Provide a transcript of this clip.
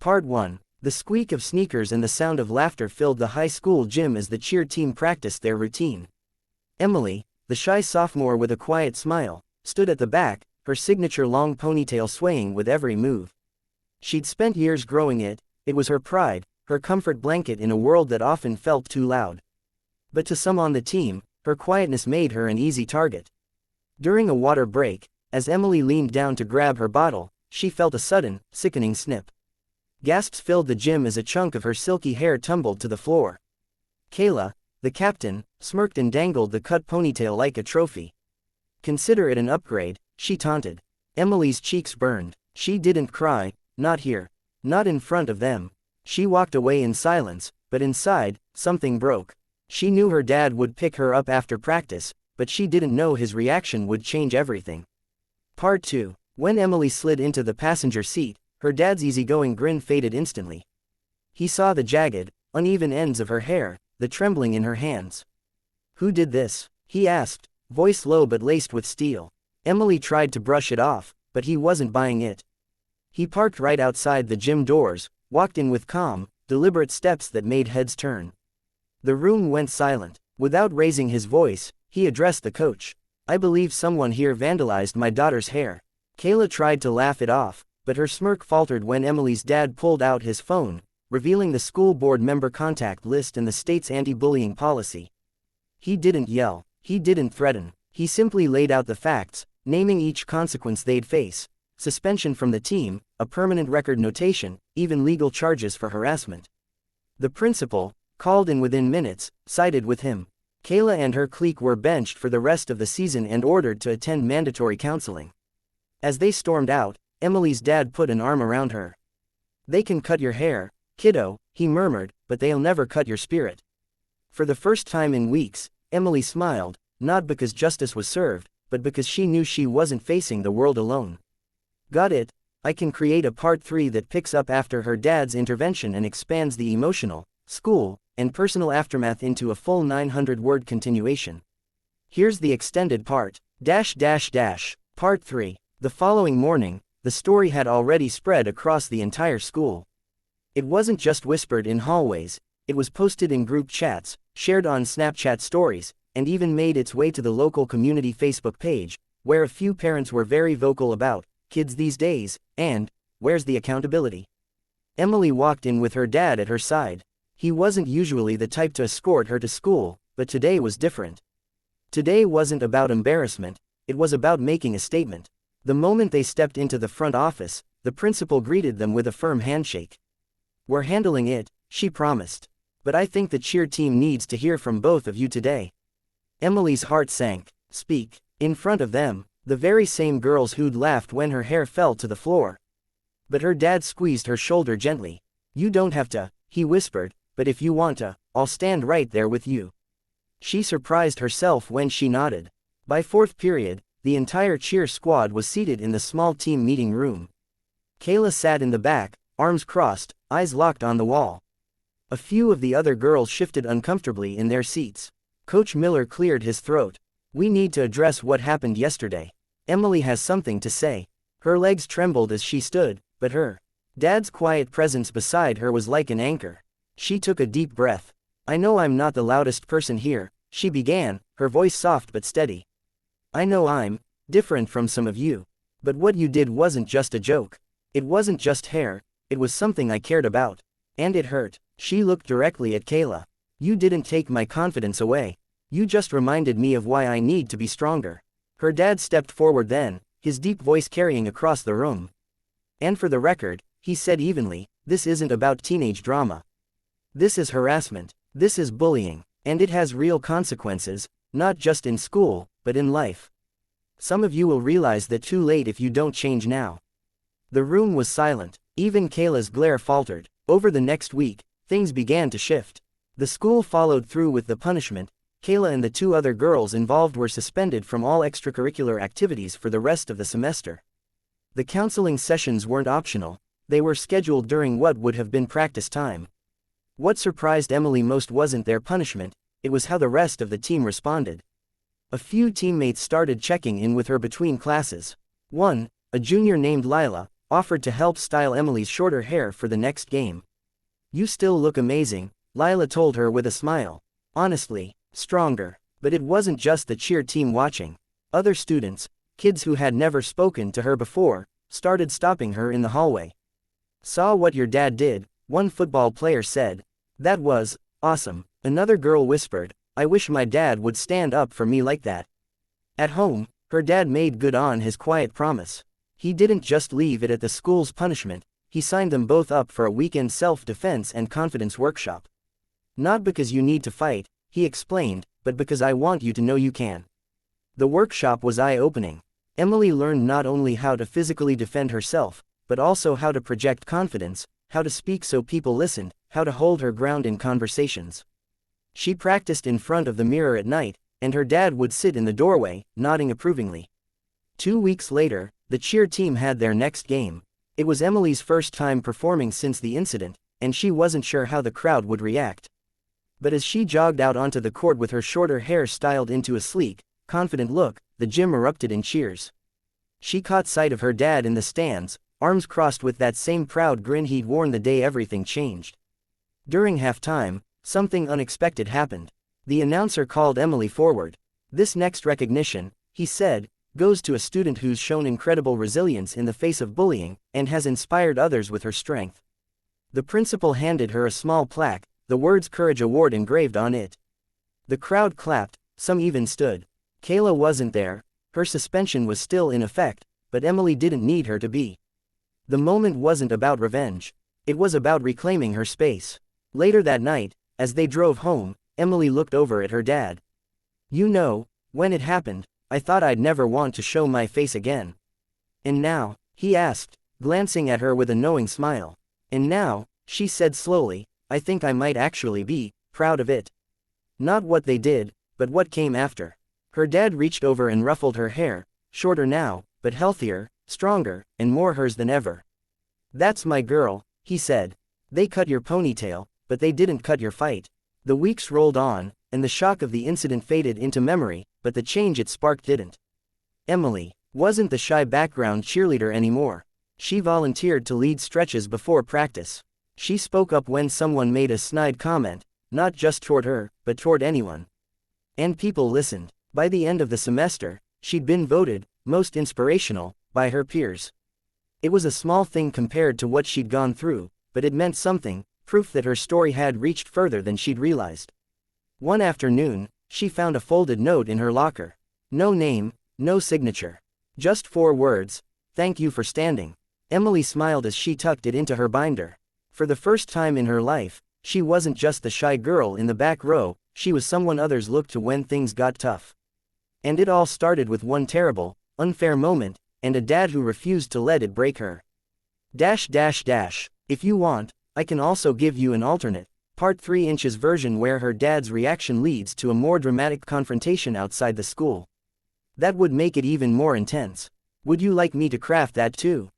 Part 1. The squeak of sneakers and the sound of laughter filled the high school gym as the cheer team practiced their routine. Emily, the shy sophomore with a quiet smile, stood at the back, her signature long ponytail swaying with every move. She'd spent years growing it. It was her pride, her comfort blanket in a world that often felt too loud. But to some on the team, her quietness made her an easy target. During a water break, as Emily leaned down to grab her bottle, she felt a sudden, sickening snip. Gasps filled the gym as a chunk of her silky hair tumbled to the floor. Kayla, the captain, smirked and dangled the cut ponytail like a trophy. "Consider it an upgrade," she taunted. Emily's cheeks burned. She didn't cry, not here. Not in front of them. She walked away in silence, but inside, something broke. She knew her dad would pick her up after practice, but she didn't know his reaction would change everything. Part 2. When Emily slid into the passenger seat, her dad's easygoing grin faded instantly. He saw the jagged, uneven ends of her hair, the trembling in her hands. "Who did this?" he asked, voice low but laced with steel. Emily tried to brush it off, but he wasn't buying it. He parked right outside the gym doors, walked in with calm, deliberate steps that made heads turn. The room went silent. Without raising his voice, he addressed the coach. "I believe someone here vandalized my daughter's hair." Kayla tried to laugh it off, but her smirk faltered when Emily's dad pulled out his phone, revealing the school board member contact list and the state's anti-bullying policy. He didn't yell, he didn't threaten, he simply laid out the facts, naming each consequence they'd face: suspension from the team, a permanent record notation, even legal charges for harassment. The principal, called in within minutes, sided with him. Kayla and her clique were benched for the rest of the season and ordered to attend mandatory counseling. As they stormed out, Emily's dad put an arm around her. "They can cut your hair, kiddo," he murmured, "but they'll never cut your spirit." For the first time in weeks, Emily smiled, not because justice was served, but because she knew she wasn't facing the world alone. "Got it. I can create a part 3 that picks up after her dad's intervention and expands the emotional, school, and personal aftermath into a full 900-word continuation. Here's the extended part. Part 3. The following morning, the story had already spread across the entire school. It wasn't just whispered in hallways, it was posted in group chats, shared on Snapchat stories, and even made its way to the local community Facebook page, where a few parents were very vocal about kids these days, and where's the accountability? Emily walked in with her dad at her side. He wasn't usually the type to escort her to school, but today was different. Today wasn't about embarrassment, it was about making a statement. The moment they stepped into the front office, the principal greeted them with a firm handshake. "We're handling it," she promised. "But I think the cheer team needs to hear from both of you today." Emily's heart sank. Speak. In front of them, the very same girls who'd laughed when her hair fell to the floor. But her dad squeezed her shoulder gently. "You don't have to," he whispered, "but if you want to, I'll stand right there with you." She surprised herself when she nodded. By fourth period, the entire cheer squad was seated in the small team meeting room. Kayla sat in the back, arms crossed, eyes locked on the wall. A few of the other girls shifted uncomfortably in their seats. Coach Miller cleared his throat. "We need to address what happened yesterday. Emily has something to say." Her legs trembled as she stood, but her dad's quiet presence beside her was like an anchor. She took a deep breath. "I know I'm not the loudest person here," she began, her voice soft but steady. "I know I'm different from some of you. But what you did wasn't just a joke. It wasn't just hair, it was something I cared about. And it hurt." She looked directly at Kayla. "You didn't take my confidence away. You just reminded me of why I need to be stronger." Her dad stepped forward then, his deep voice carrying across the room. "And for the record," he said evenly, "this isn't about teenage drama. This is harassment. This is bullying. And it has real consequences, not just in school, but in life. Some of you will realize that too late if you don't change now." The room was silent. Even Kayla's glare faltered. Over the next week, things began to shift. The school followed through with the punishment. Kayla and the 2 other girls involved were suspended from all extracurricular activities for the rest of the semester. The counseling sessions weren't optional, they were scheduled during what would have been practice time. What surprised Emily most wasn't their punishment, it was how the rest of the team responded. A few teammates started checking in with her between classes. One, a junior named Lila, offered to help style Emily's shorter hair for the next game. "You still look amazing," Lila told her with a smile. "Honestly, stronger." But it wasn't just the cheer team watching. Other students, kids who had never spoken to her before, started stopping her in the hallway. "Saw what your dad did," one football player said. "That was awesome." Another girl whispered, "I wish my dad would stand up for me like that." At home, her dad made good on his quiet promise. He didn't just leave it at the school's punishment, he signed them both up for a weekend self-defense and confidence workshop. "Not because you need to fight," he explained, "but because I want you to know you can." The workshop was eye-opening. Emily learned not only how to physically defend herself, but also how to project confidence, how to speak so people listened, how to hold her ground in conversations. She practiced in front of the mirror at night, and her dad would sit in the doorway, nodding approvingly. 2 weeks later, the cheer team had their next game. It was Emily's first time performing since the incident, and she wasn't sure how the crowd would react. But as she jogged out onto the court with her shorter hair styled into a sleek, confident look, the gym erupted in cheers. She caught sight of her dad in the stands, arms crossed with that same proud grin he'd worn the day everything changed. During halftime, something unexpected happened. The announcer called Emily forward. "This next recognition," he said, "goes to a student who's shown incredible resilience in the face of bullying, and has inspired others with her strength." The principal handed her a small plaque, the words "Courage Award" engraved on it. The crowd clapped, some even stood. Kayla wasn't there, her suspension was still in effect, but Emily didn't need her to be. The moment wasn't about revenge. It was about reclaiming her space. Later that night, as they drove home, Emily looked over at her dad. "You know, when it happened, I thought I'd never want to show my face again." "And now?" he asked, glancing at her with a knowing smile. "And now," she said slowly, "I think I might actually be proud of it. Not what they did, but what came after." Her dad reached over and ruffled her hair, shorter now, but healthier, stronger, and more hers than ever. "That's my girl," he said. "They cut your ponytail, but they didn't cut your fight." The weeks rolled on, and the shock of the incident faded into memory, but the change it sparked didn't. Emily wasn't the shy background cheerleader anymore. She volunteered to lead stretches before practice. She spoke up when someone made a snide comment, not just toward her, but toward anyone. And people listened. By the end of the semester, she'd been voted most inspirational by her peers. It was a small thing compared to what she'd gone through, but it meant something, proof that her story had reached further than she'd realized. One afternoon, she found a folded note in her locker. No name, no signature. Just 4 words, "Thank you for standing." Emily smiled as she tucked it into her binder. For the first time in her life, she wasn't just the shy girl in the back row, she was someone others looked to when things got tough. And it all started with one terrible, unfair moment, and a dad who refused to let it break her. If you want, I can also give you an alternate, part 3 inches version where her dad's reaction leads to a more dramatic confrontation outside the school. That would make it even more intense. Would you like me to craft that too?